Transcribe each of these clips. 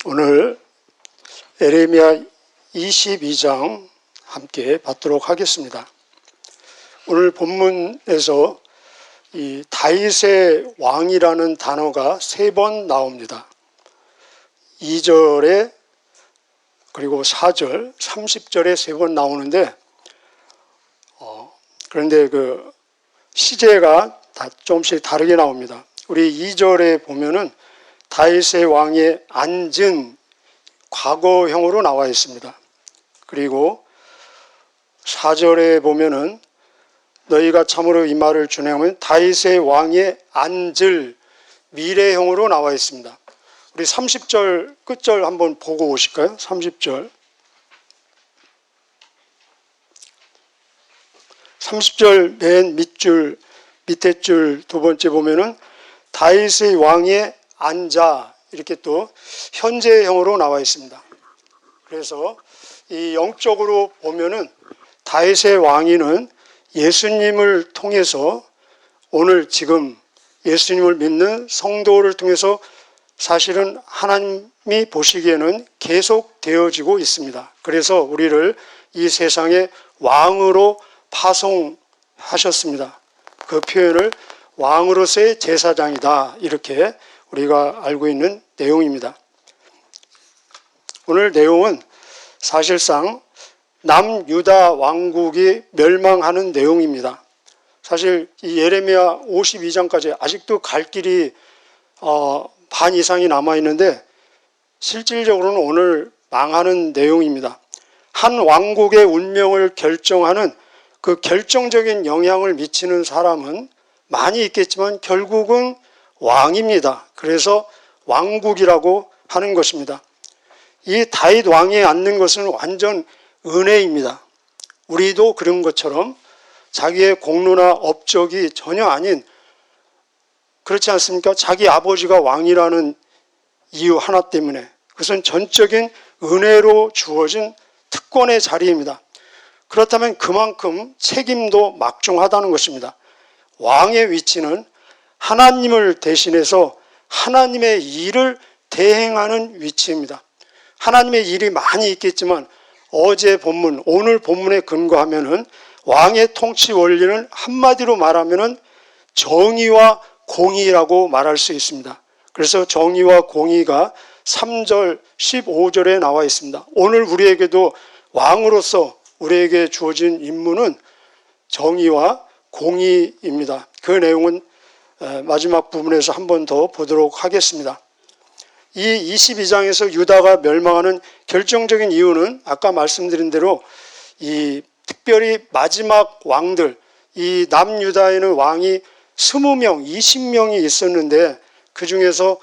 오늘 에레미야 22장 함께 받도록 하겠습니다. 오늘 본문에서 이 다윗의 왕이라는 단어가 3번 나옵니다. 2절에 그리고 4절, 30절에 3번 나오는데 그런데 그 시제가 조금씩 다르게 나옵니다. 우리 2절에 보면은 다윗의 왕에 앉은 과거형으로 나와 있습니다. 그리고 4절에 보면은 너희가 참으로 이 말을 준행하면 다윗의 왕에 앉을 미래형으로 나와 있습니다. 우리 30절 끝절 한번 보고 오실까요? 30절. 30절 맨 밑줄, 밑에 줄 두 번째 보면은 다윗의 왕에 앉아 이렇게 또 현재형으로 나와 있습니다. 그래서 이 영적으로 보면은 다윗의 왕위는 예수님을 통해서 오늘 지금 예수님을 믿는 성도를 통해서 사실은 하나님이 보시기에는 계속 되어지고 있습니다. 그래서 우리를 이 세상에 왕으로 파송하셨습니다. 그 표현을 왕으로서의 제사장이다 이렇게 우리가 알고 있는 내용입니다. 오늘 내용은 사실상 남유다 왕국이 멸망하는 내용입니다. 사실 이 예레미야 52장까지 아직도 갈 길이 반 이상이 남아있는데 실질적으로는 오늘 망하는 내용입니다. 한 왕국의 운명을 결정하는 그 결정적인 영향을 미치는 사람은 많이 있겠지만 결국은 왕입니다. 그래서 왕국이라고 하는 것입니다. 이 다윗 왕에 앉는 것은 완전 은혜입니다. 우리도 그런 것처럼 자기의 공로나 업적이 전혀 아닌, 그렇지 않습니까? 자기 아버지가 왕이라는 이유 하나 때문에, 그것은 전적인 은혜로 주어진 특권의 자리입니다. 그렇다면 그만큼 책임도 막중하다는 것입니다. 왕의 위치는 하나님을 대신해서 하나님의 일을 대행하는 위치입니다. 하나님의 일이 많이 있겠지만 어제 본문, 오늘 본문에 근거하면은 왕의 통치 원리는 한마디로 말하면은 정의와 공의라고 말할 수 있습니다. 그래서 정의와 공의가 3절, 15절에 나와 있습니다. 오늘 우리에게도 왕으로서 우리에게 주어진 임무는 정의와 공의입니다. 그 내용은 마지막 부분에서 한 번 더 보도록 하겠습니다. 이 22장에서 유다가 멸망하는 결정적인 이유는 아까 말씀드린 대로 이 특별히 마지막 왕들, 이 남유다에는 왕이 20명, 20명이 있었는데 그 중에서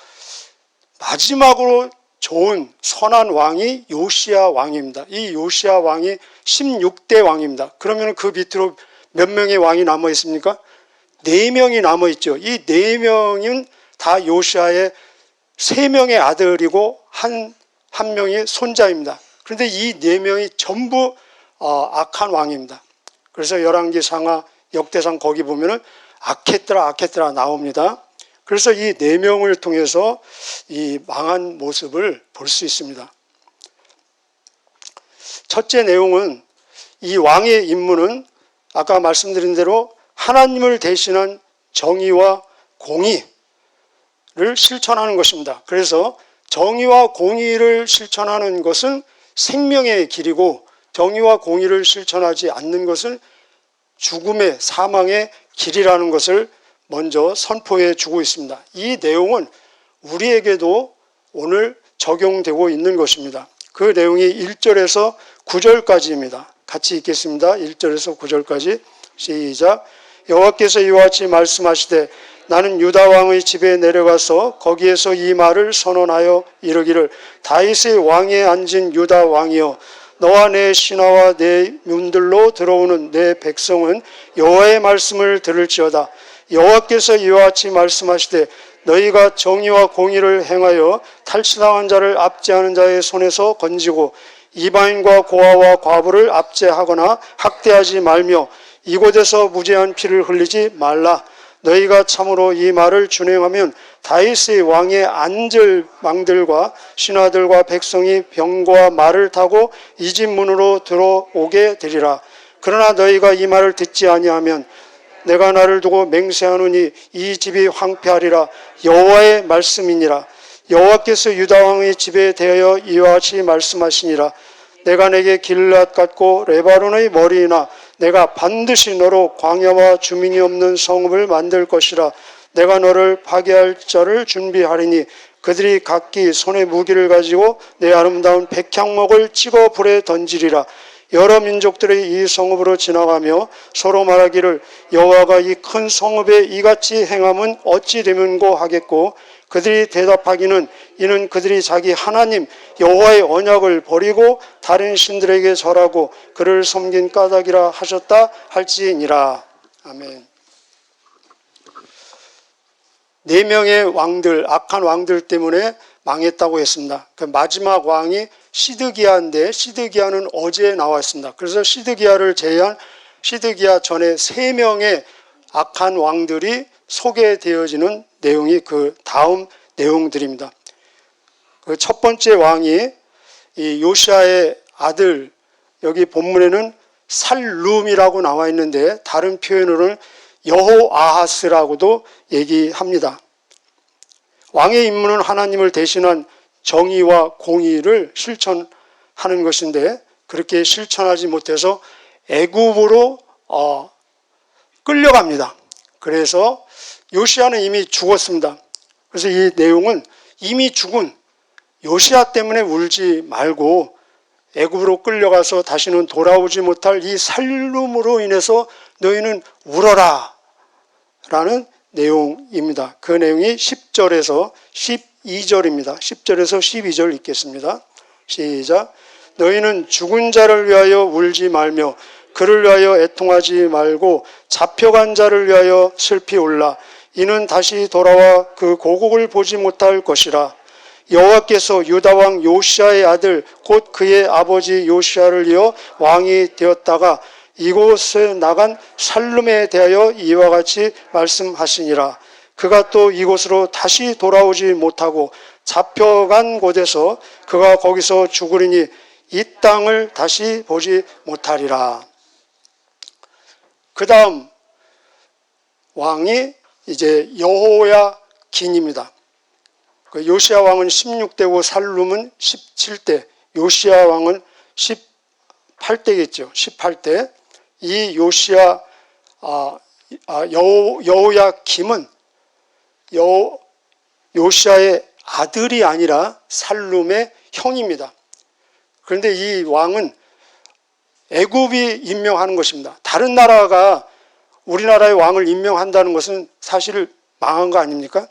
마지막으로 좋은 선한 왕이 요시야 왕입니다. 이 요시야 왕이 16대 왕입니다. 그러면 그 밑으로 몇 명의 왕이 남아 있습니까? 4명이 남아 있죠. 이 4명은 다 요시야의 3명의 아들이고 한 명이 손자입니다. 그런데 이 4명이 전부 악한 왕입니다. 그래서 열왕기 상하 역대상 거기 보면은 악했더라 나옵니다. 그래서 이 4명을 통해서 이 망한 모습을 볼 수 있습니다. 첫째 내용은 이 왕의 임무는 아까 말씀드린 대로 하나님을 대신한 정의와 공의를 실천하는 것입니다. 그래서 정의와 공의를 실천하는 것은 생명의 길이고 정의와 공의를 실천하지 않는 것은 죽음의 사망의 길이라는 것을 먼저 선포해 주고 있습니다. 이 내용은 우리에게도 오늘 적용되고 있는 것입니다. 그 내용이 1절에서 9절까지입니다. 같이 읽겠습니다. 1절에서 9절까지 시작. 여호와께서 이와 같이 말씀하시되 나는 유다 왕의 집에 내려가서 거기에서 이 말을 선언하여 이르기를 다윗의 왕에 앉은 유다 왕이여 너와 내 신하와 내 문들로 들어오는 내 백성은 여호와의 말씀을 들을지어다. 여호와께서 이와 같이 말씀하시되 너희가 정의와 공의를 행하여 탈취당한 자를 압제하는 자의 손에서 건지고 이방인과 고아와 과부를 압제하거나 학대하지 말며 이곳에서 무죄한 피를 흘리지 말라. 너희가 참으로 이 말을 준행하면 다윗의 왕의 안절망들과 신하들과 백성이 병거와 말을 타고 이 집 문으로 들어오게 되리라. 그러나 너희가 이 말을 듣지 아니하면 내가 나를 두고 맹세하노니 이 집이 황폐하리라. 여호와의 말씀이니라. 여호와께서 유다 왕의 집에 대하여 이와 같이 말씀하시니라. 내가 내게 길앗 같고 레바논의 머리이나 내가 반드시 너로 광야와 주민이 없는 성읍을 만들 것이라. 내가 너를 파괴할 자를 준비하리니 그들이 각기 손에 무기를 가지고 내 아름다운 백향목을 찍어 불에 던지리라. 여러 민족들이 이 성읍으로 지나가며 서로 말하기를 여호와가 이 큰 성읍에 이같이 행함은 어찌 되면고 하겠고, 그들이 대답하기는 이는 그들이 자기 하나님 여호와의 언약을 버리고 다른 신들에게 절하고 그를 섬긴 까닭이라 하셨다 할지니라. 아멘. 4명의 왕들, 악한 왕들 때문에 망했다고 했습니다. 그 마지막 왕이 시드기야인데 시드기야는 어제 나왔습니다. 그래서 시드기야를 제외한 시드기야 전에 3명의 악한 왕들이 소개되어지는 내용이 그 다음 내용들입니다. 그 첫 번째 왕이 이 요시야의 아들, 여기 본문에는 살룸이라고 나와 있는데 다른 표현으로는 여호아하스라고도 얘기합니다. 왕의 임무는 하나님을 대신한 정의와 공의를 실천하는 것인데 그렇게 실천하지 못해서 애굽으로 끌려갑니다. 그래서 요시야는 이미 죽었습니다. 그래서 이 내용은 이미 죽은 요시야 때문에 울지 말고 애굽으로 끌려가서 다시는 돌아오지 못할 이 살룸으로 인해서 너희는 울어라 라는 내용입니다. 그 내용이 10절에서 12절입니다. 10절에서 12절 읽겠습니다. 시작. 너희는 죽은 자를 위하여 울지 말며 그를 위하여 애통하지 말고 잡혀간 자를 위하여 슬피 울라. 이는 다시 돌아와 그 고국을 보지 못할 것이라. 여호와께서 유다 왕 요시야의 아들 곧 그의 아버지 요시야를 이어 왕이 되었다가 이곳에 나간 살룸에 대하여 이와 같이 말씀하시니라. 그가 또 이곳으로 다시 돌아오지 못하고 잡혀간 곳에서 그가 거기서 죽으리니 이 땅을 다시 보지 못하리라. 그 다음 왕이 이제 여호야긴입니다. 그 요시야 왕은 16대고 살룸은 17대, 요시야 왕은 18대겠죠. 18대. 이 요시야 여호야김은 요시야의 아들이 아니라 살룸의 형입니다. 그런데 이 왕은 애굽이 임명하는 것입니다. 다른 나라가 우리나라의 왕을 임명한다는 것은 사실 망한 거 아닙니까?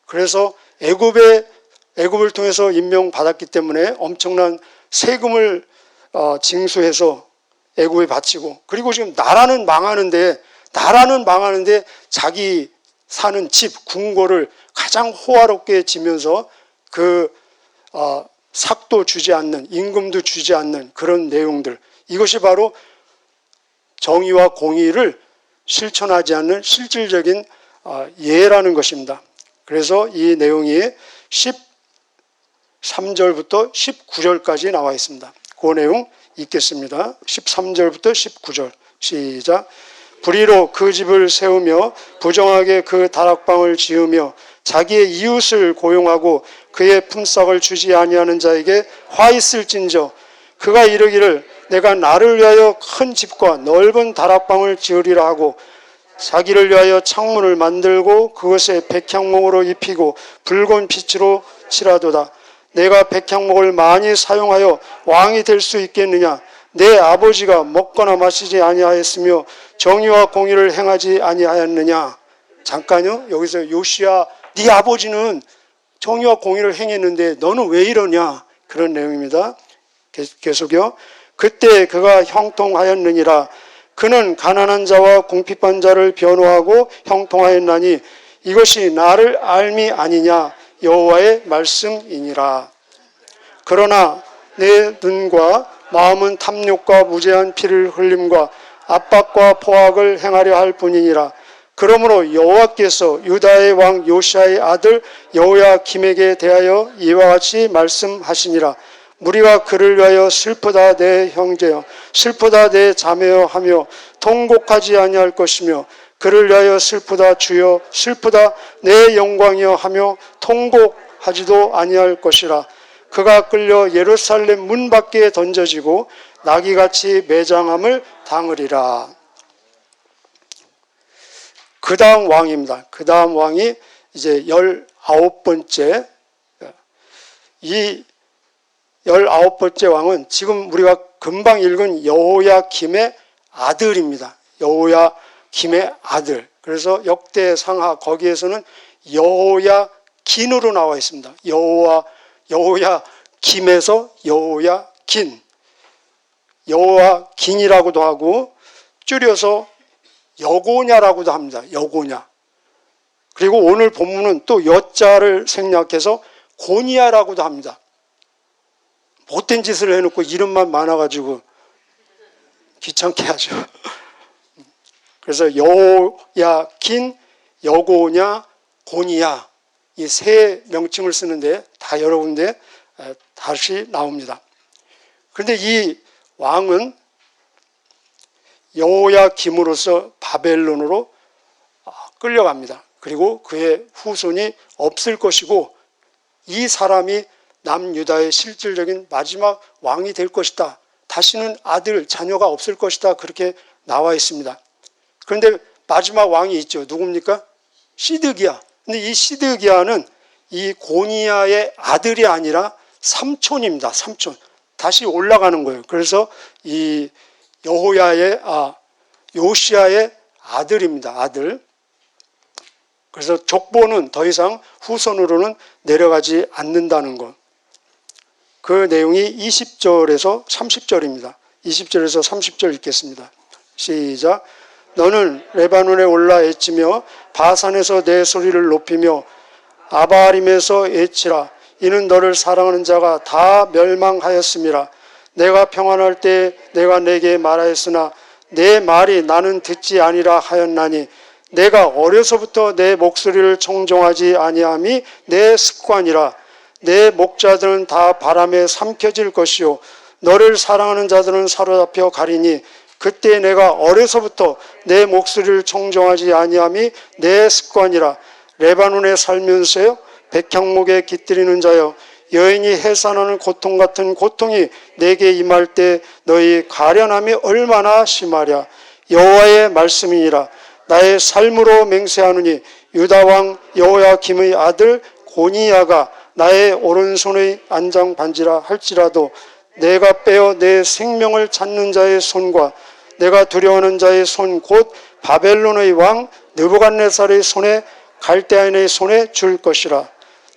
그래서 애굽을 통해서 임명받았기 때문에 엄청난 세금을 징수해서 애굽에 바치고, 그리고 지금 나라는 망하는데 자기 사는 집, 궁궐을 가장 호화롭게 지면서 그 삭도 주지 않는, 임금도 주지 않는 그런 내용들, 이것이 바로 정의와 공의를 실천하지 않는 실질적인 예라는 것입니다. 그래서 이 내용이 13절부터 19절까지 나와 있습니다. 그 내용 읽겠습니다. 13절부터 19절 시작. 불의로 그 집을 세우며 부정하게 그 다락방을 지으며 자기의 이웃을 고용하고 그의 품삯을 주지 아니하는 자에게 화 있을진저 그가 이르기를 내가 나를 위하여 큰 집과 넓은 다락방을 지으리라 하고 자기를 위하여 창문을 만들고 그것에 백향목으로 입히고 붉은 빛으로 칠하도다. 내가 백향목을 많이 사용하여 왕이 될 수 있겠느냐? 내 아버지가 먹거나 마시지 아니하였으며 정의와 공의를 행하지 아니하였느냐? 잠깐요. 여기서 요시야 네 아버지는 정의와 공의를 행했는데 너는 왜 이러냐? 그런 내용입니다. 계속요. 그때 그가 형통하였느니라. 그는 가난한 자와 궁핍한 자를 변호하고 형통하였나니 이것이 나를 알미 아니냐? 여호와의 말씀이니라. 그러나 내 눈과 마음은 탐욕과 무제한 피를 흘림과 압박과 포악을 행하려 할 뿐이니라. 그러므로 여호와께서 유다의 왕 요시아의 아들 여호야김에게 대하여 이와 같이 말씀하시니라. 무리가 그를 위하여 슬프다 내 형제여, 슬프다 내 자매여 하며 통곡하지 아니할 것이며, 그를 위하여 슬프다 주여, 슬프다 내 영광이여 하며 통곡하지도 아니할 것이라. 그가 끌려 예루살렘 문 밖에 던져지고 나귀같이 매장함을 당하리라. 그 다음 왕입니다. 그 다음 왕이 이제 19번째, 이 19번째 왕은 지금 우리가 금방 읽은 여호야김의 아들입니다. 여호야김의 아들. 그래서 역대상하 거기에서는 여호야긴으로 나와 있습니다. 여호야김에서 여호야긴. 여호야긴이라고도 하고 줄여서 여고냐라고도 합니다. 여고냐. 그리고 오늘 본문은 또 여자를 생략해서 고니야라고도 합니다. 못된 짓을 해놓고 이름만 많아가지고 귀찮게 하죠. 그래서 여호야긴, 여고냐, 고니야 이 세 명칭을 쓰는데 다 여러 군데 다시 나옵니다. 그런데 이 왕은 여호야김으로서 바벨론으로 끌려갑니다. 그리고 그의 후손이 없을 것이고 이 사람이 남유다의 실질적인 마지막 왕이 될 것이다. 다시는 아들, 자녀가 없을 것이다. 그렇게 나와 있습니다. 그런데 마지막 왕이 있죠. 누굽니까? 시드기야. 근데 이 시드기야는 이 고니야의 아들이 아니라 삼촌입니다. 삼촌. 다시 올라가는 거예요. 그래서 이 요시아의 아들입니다. 아들. 그래서 족보는 더 이상 후손으로는 내려가지 않는다는 것. 그 내용이 20절에서 30절입니다. 20절에서 30절 읽겠습니다. 시작. 너는 레바논에 올라 외치며 바산에서 내 소리를 높이며 아바림에서 외치라. 이는 너를 사랑하는 자가 다 멸망하였음이라. 내가 평안할 때 내가 내게 말하였으나 내 말이 나는 듣지 아니라 하였나니, 내가 어려서부터 내 목소리를 청종하지 아니함이 내 습관이라. 내 목자들은 다 바람에 삼켜질 것이요 너를 사랑하는 자들은 사로잡혀 가리니, 그때 내가 어려서부터 내 목소리를 청종하지 아니함이 내 습관이라. 레바논에 살면서요 백향목에 깃들이는 자여, 여인이 해산하는 고통 같은 고통이 내게 임할 때 너희 가련함이 얼마나 심하랴. 여호와의 말씀이니라. 나의 삶으로 맹세하노니 유다 왕 여호야김의 아들 고니야가 나의 오른손의 안장 반지라 할지라도, 내가 빼어 내 생명을 찾는 자의 손과 내가 두려워하는 자의 손 곧 바벨론의 왕 느부갓네살의 손에 갈대아인의 손에 줄 것이라.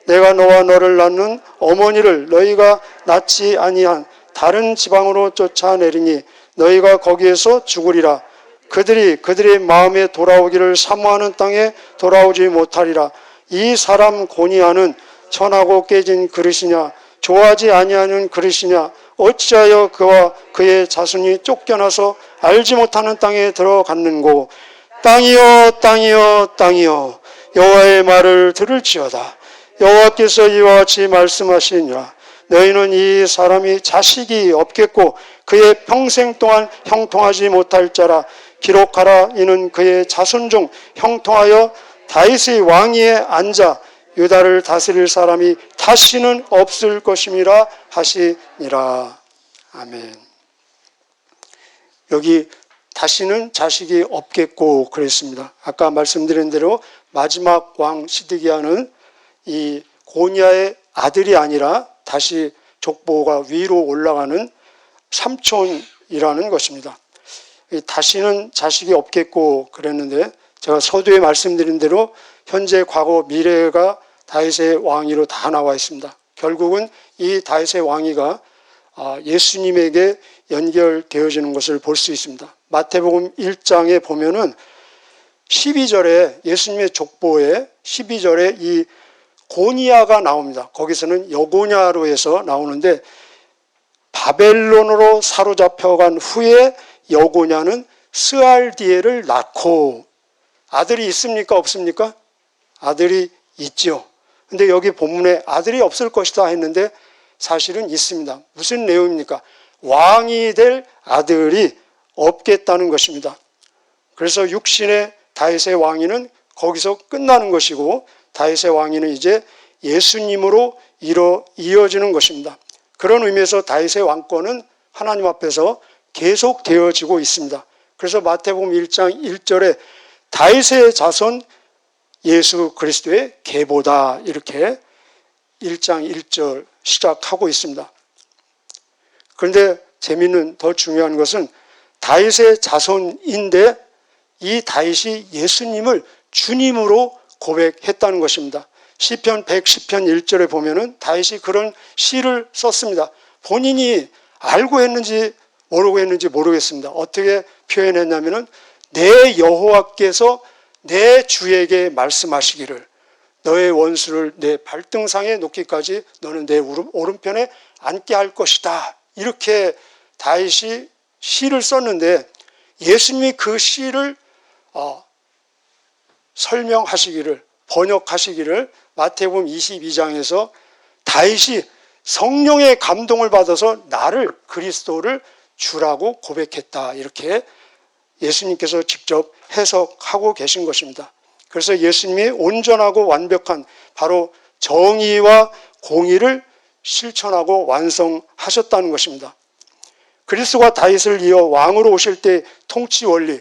내가 너와 너를 낳는 어머니를 너희가 낳지 아니한 다른 지방으로 쫓아내리니 너희가 거기에서 죽으리라. 그들의 마음에 돌아오기를 사모하는 땅에 돌아오지 못하리라. 이 사람 고니야는 천하고 깨진 그릇이냐, 좋아하지 아니하는 그릇이냐, 어찌하여 그와 그의 자손이 쫓겨나서 알지 못하는 땅에 들어갔는고. 땅이여 땅이여 땅이여 여호와의 말을 들을지어다. 여호와께서 이와 같이 말씀하시니라. 너희는 이 사람이 자식이 없겠고 그의 평생 동안 형통하지 못할 자라. 기록하라. 이는 그의 자손 중 형통하여 다윗의 왕위에 앉아 유다를 다스릴 사람이 다시는 없을 것임이라 하시니라. 아멘. 여기 다시는 자식이 없겠고 그랬습니다. 아까 말씀드린 대로 마지막 왕 시드기야는 이 고니야의 아들이 아니라 다시 족보가 위로 올라가는 삼촌이라는 것입니다. 다시는 자식이 없겠고 그랬는데, 제가 서두에 말씀드린 대로 현재, 과거, 미래가 다윗의 왕위로 다 나와 있습니다. 결국은 이 다윗의 왕위가 예수님에게 연결되어지는 것을 볼 수 있습니다. 마태복음 1장에 보면은 12절에 예수님의 족보에 12절에 이 고니야가 나옵니다. 거기서는 여고냐로 해서 나오는데, 바벨론으로 사로잡혀간 후에 여고냐는 스알디엘을 낳고 아들이 있습니까? 없습니까? 아들이 있지요. 근데 여기 본문에 아들이 없을 것이다 했는데 사실은 있습니다. 무슨 내용입니까? 왕이 될 아들이 없겠다는 것입니다. 그래서 육신의 다윗의 왕위는 거기서 끝나는 것이고 다윗의 왕위는 이제 예수님으로 이어지는 것입니다. 그런 의미에서 다윗의 왕권은 하나님 앞에서 계속 되어지고 있습니다. 그래서 마태복음 1장 1절에 다윗의 자손 예수 그리스도의 계보다 이렇게 1장 1절 시작하고 있습니다. 그런데 재미있는 더 중요한 것은 다윗의 자손인데 이 다윗이 예수님을 주님으로 고백했다는 것입니다. 시편 110편 1절에 보면은 다윗이 그런 시를 썼습니다. 본인이 알고 했는지 모르고 했는지 모르겠습니다. 어떻게 표현했냐면은 내 여호와께서 내 주에게 말씀하시기를 너의 원수를 내 발등상에 놓기까지 너는 내 오른편에 앉게 할 것이다. 이렇게 다윗이 시를 썼는데 예수님이 그 시를 설명하시기를 번역하시기를 마태복음 22장에서 다윗이 성령의 감동을 받아서 나를 그리스도를 주라고 고백했다. 이렇게 예수님께서 직접 해석하고 계신 것입니다. 그래서 예수님이 온전하고 완벽한 바로 정의와 공의를 실천하고 완성하셨다는 것입니다. 그리스도가 다윗을 이어 왕으로 오실 때 통치 원리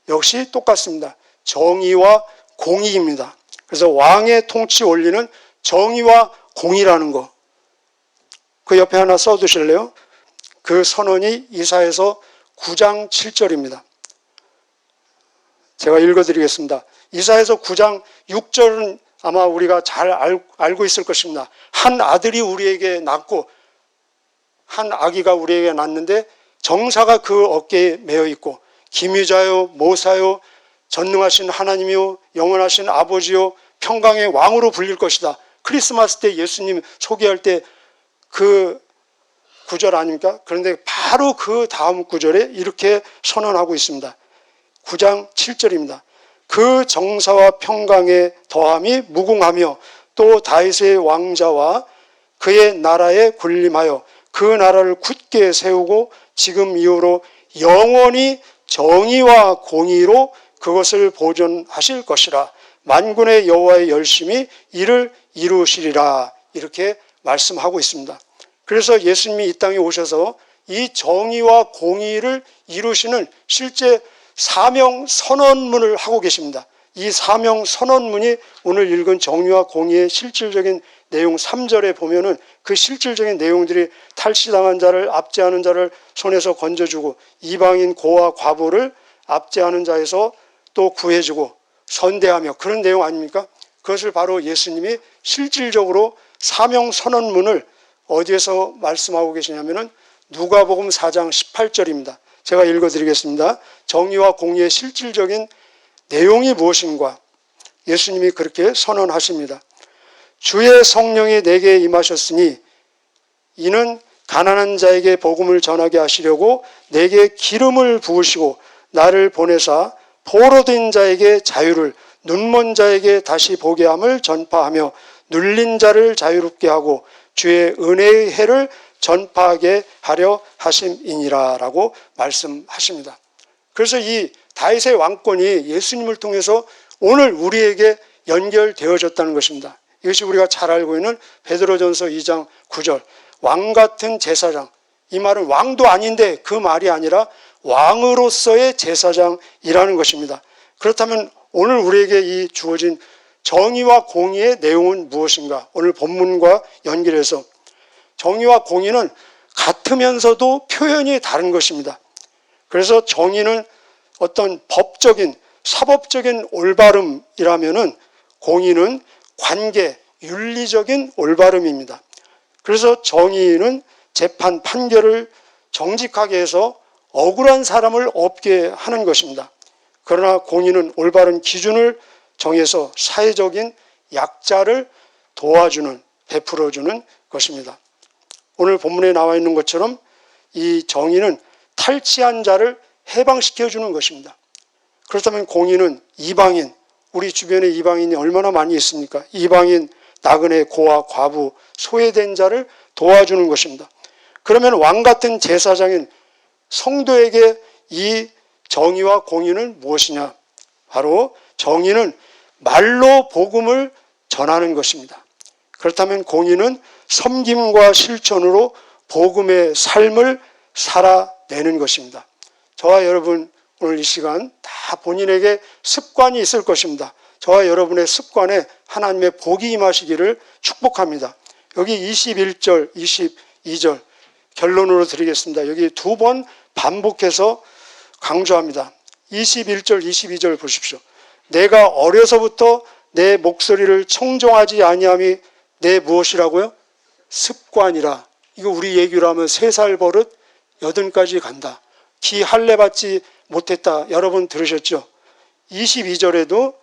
역시 똑같습니다. 정의와 공의입니다. 그래서 왕의 통치 원리는 정의와 공의라는 거. 그 옆에 하나 써두실래요? 그 선언이 이사야서 9장 7절입니다. 제가 읽어드리겠습니다. 이사야서 9장 6절은 아마 우리가 잘 알고 있을 것입니다. 한 아들이 우리에게 낳고 한 아기가 우리에게 낳는데 정사가 그 어깨에 매어 있고 기묘자요 모사요 전능하신 하나님이요 영원하신 아버지요 평강의 왕으로 불릴 것이다. 크리스마스 때 예수님 소개할 때 그 구절 아닙니까? 그런데 바로 그 다음 구절에 이렇게 선언하고 있습니다. 9장 7절입니다. 그 정사와 평강의 더함이 무궁하며 또 다윗의 왕자와 그의 나라에 군림하여 그 나라를 굳게 세우고 지금 이후로 영원히 정의와 공의로 그것을 보존하실 것이라. 만군의 여호와의 열심히 이를 이루시리라. 이렇게 말씀하고 있습니다. 그래서 예수님이 이 땅에 오셔서 이 정의와 공의를 이루시는 실제 사명 선언문을 하고 계십니다. 이 사명 선언문이 오늘 읽은 정의와 공의의 실질적인 내용 3절에 보면은 그 실질적인 내용들이 탈취당한 자를 압제하는 자를 손에서 건져주고 이방인 고와 과부를 압제하는 자에서 또 구해주고 선대하며 그런 내용 아닙니까? 그것을 바로 예수님이 실질적으로 사명 선언문을 어디에서 말씀하고 계시냐면은 누가복음 4장 18절입니다. 제가 읽어드리겠습니다. 정의와 공의의 실질적인 내용이 무엇인가? 예수님이 그렇게 선언하십니다. 주의 성령이 내게 임하셨으니 이는 가난한 자에게 복음을 전하게 하시려고 내게 기름을 부으시고 나를 보내사 포로된 자에게 자유를 눈먼 자에게 다시 보게 함을 전파하며 눌린 자를 자유롭게 하고 주의 은혜의 해를 전파하게 하려 하심이니라 라고 말씀하십니다. 그래서 이 다윗의 왕권이 예수님을 통해서 오늘 우리에게 연결되어졌다는 것입니다. 이것이 우리가 잘 알고 있는 베드로전서 2장 9절 왕 같은 제사장. 이 말은 왕도 아닌데 그 말이 아니라 왕으로서의 제사장이라는 것입니다. 그렇다면 오늘 우리에게 이 주어진 정의와 공의의 내용은 무엇인가? 오늘 본문과 연결해서 정의와 공의는 같으면서도 표현이 다른 것입니다. 그래서 정의는 어떤 법적인 사법적인 올바름이라면은 공의는 관계, 윤리적인 올바름입니다. 그래서 정의는 재판 판결을 정직하게 해서 억울한 사람을 없게 하는 것입니다. 그러나 공의는 올바른 기준을 정해서 사회적인 약자를 도와주는, 베풀어주는 것입니다. 오늘 본문에 나와 있는 것처럼 이 정의는 탈취한 자를 해방시켜주는 것입니다. 그렇다면 공의는 이방인, 우리 주변에 이방인이 얼마나 많이 있습니까? 이방인, 나그네, 고아, 과부, 소외된 자를 도와주는 것입니다. 그러면 왕 같은 제사장인 성도에게 이 정의와 공의는 무엇이냐? 바로 정의는 말로 복음을 전하는 것입니다. 그렇다면 공의는 섬김과 실천으로 복음의 삶을 살아내는 것입니다. 저와 여러분 오늘 이 시간 다 본인에게 습관이 있을 것입니다. 저와 여러분의 습관에 하나님의 복이 임하시기를 축복합니다. 여기 21절, 22절 결론으로 드리겠습니다. 여기 두 번 반복해서 강조합니다. 21절, 22절 보십시오. 내가 어려서부터 내 목소리를 청종하지 아니함이 내 무엇이라고요? 습관이라. 이거 우리 얘기로 하면 3살 버릇 80까지 간다. 기 할례 받지 못했다. 여러분 들으셨죠? 22절에도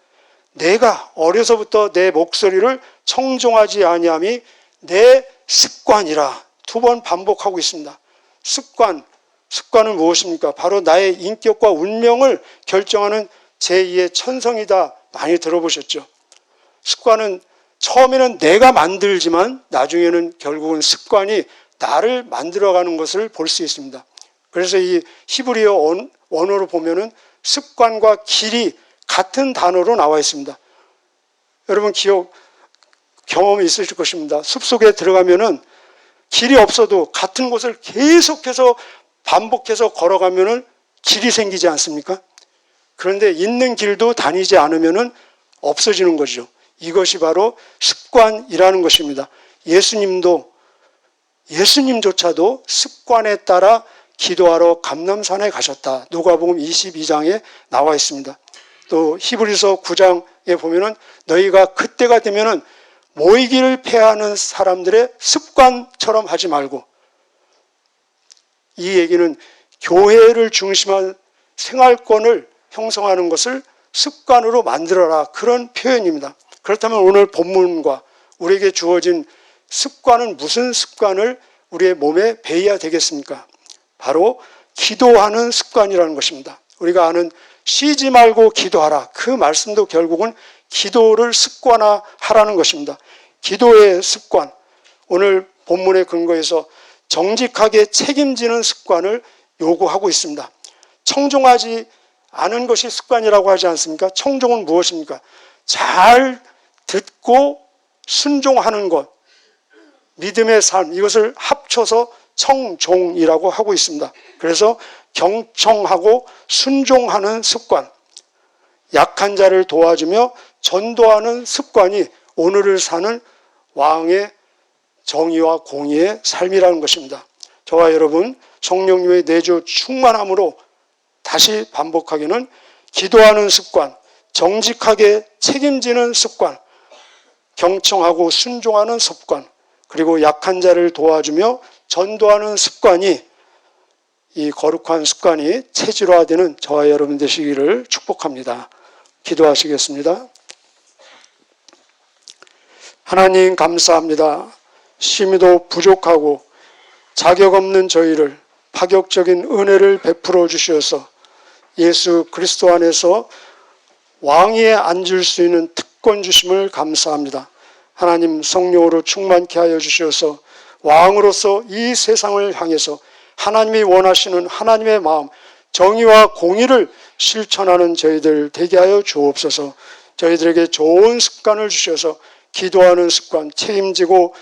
내가 어려서부터 내 목소리를 청종하지 아니함이 내 습관이라. 2번 반복하고 있습니다. 습관은 무엇입니까? 바로 나의 인격과 운명을 결정하는 제2의 천성이다. 많이 들어보셨죠? 습관은 처음에는 내가 만들지만 나중에는 결국은 습관이 나를 만들어가는 것을 볼 수 있습니다. 그래서 이 히브리어 원어로 보면은 습관과 길이 같은 단어로 나와 있습니다. 여러분 경험이 있으실 것입니다. 숲속에 들어가면은 길이 없어도 같은 곳을 계속해서 반복해서 걸어가면은 길이 생기지 않습니까? 그런데 있는 길도 다니지 않으면은 없어지는 거죠. 이것이 바로 습관이라는 것입니다. 예수님조차도 습관에 따라 기도하러 감람산에 가셨다. 누가복음 22장에 나와 있습니다. 또 히브리서 9장에 보면은 너희가 그때가 되면은 모이기를 패하는 사람들의 습관처럼 하지 말고, 이 얘기는 교회를 중심한 생활권을 형성하는 것을 습관으로 만들어라, 그런 표현입니다. 그렇다면 오늘 본문과 우리에게 주어진 습관은 무슨 습관을 우리의 몸에 배해야 되겠습니까? 바로 기도하는 습관이라는 것입니다. 우리가 아는 쉬지 말고 기도하라, 그 말씀도 결국은 기도를 습관화하라는 것입니다. 기도의 습관, 오늘 본문의 근거에서 정직하게 책임지는 습관을 요구하고 있습니다. 청종하지 않은 것이 습관이라고 하지 않습니까? 청종은 무엇입니까? 잘 듣고 순종하는 것, 믿음의 삶, 이것을 합쳐서 청종이라고 하고 있습니다. 그래서 경청하고 순종하는 습관, 약한 자를 도와주며 전도하는 습관이 오늘을 사는 왕의 정의와 공의의 삶이라는 것입니다. 저와 여러분 성령님의 내주 충만함으로 다시 반복하기는 기도하는 습관, 정직하게 책임지는 습관, 경청하고 순종하는 습관, 그리고 약한 자를 도와주며 전도하는 습관이, 이 거룩한 습관이 체질화되는 저와 여러분 되시기를 축복합니다. 기도하시겠습니다. 하나님 감사합니다. 심히도 부족하고 자격 없는 저희를 파격적인 은혜를 베풀어 주셔서 예수 그리스도 안에서 왕위에 앉을 수 있는 특권 주심을 감사합니다. 하나님 성령으로 충만케 하여 주셔서 왕으로서 이 세상을 향해서 하나님이 원하시는 하나님의 마음, 정의와 공의를 실천하는 저희들 되게 하여 주옵소서. 저희들에게 좋은 습관을 주셔서 기도하는 습관, 책임지고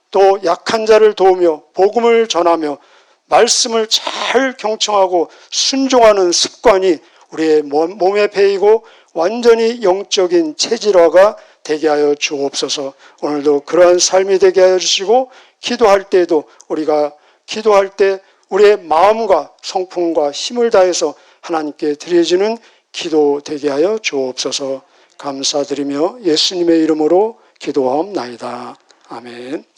또 약한 자를 도우며 복음을 전하며 말씀을 잘 경청하고 순종하는 습관이 우리의 몸에 배이고 완전히 영적인 체질화가 되게 하여 주옵소서. 오늘도 그러한 삶이 되게 하여 주시고, 기도할 때에도 우리가 기도할 때 우리의 마음과 성품과 힘을 다해서 하나님께 드려지는 기도 되게 하여 주옵소서. 감사드리며 예수님의 이름으로 기도하옵나이다. 아멘.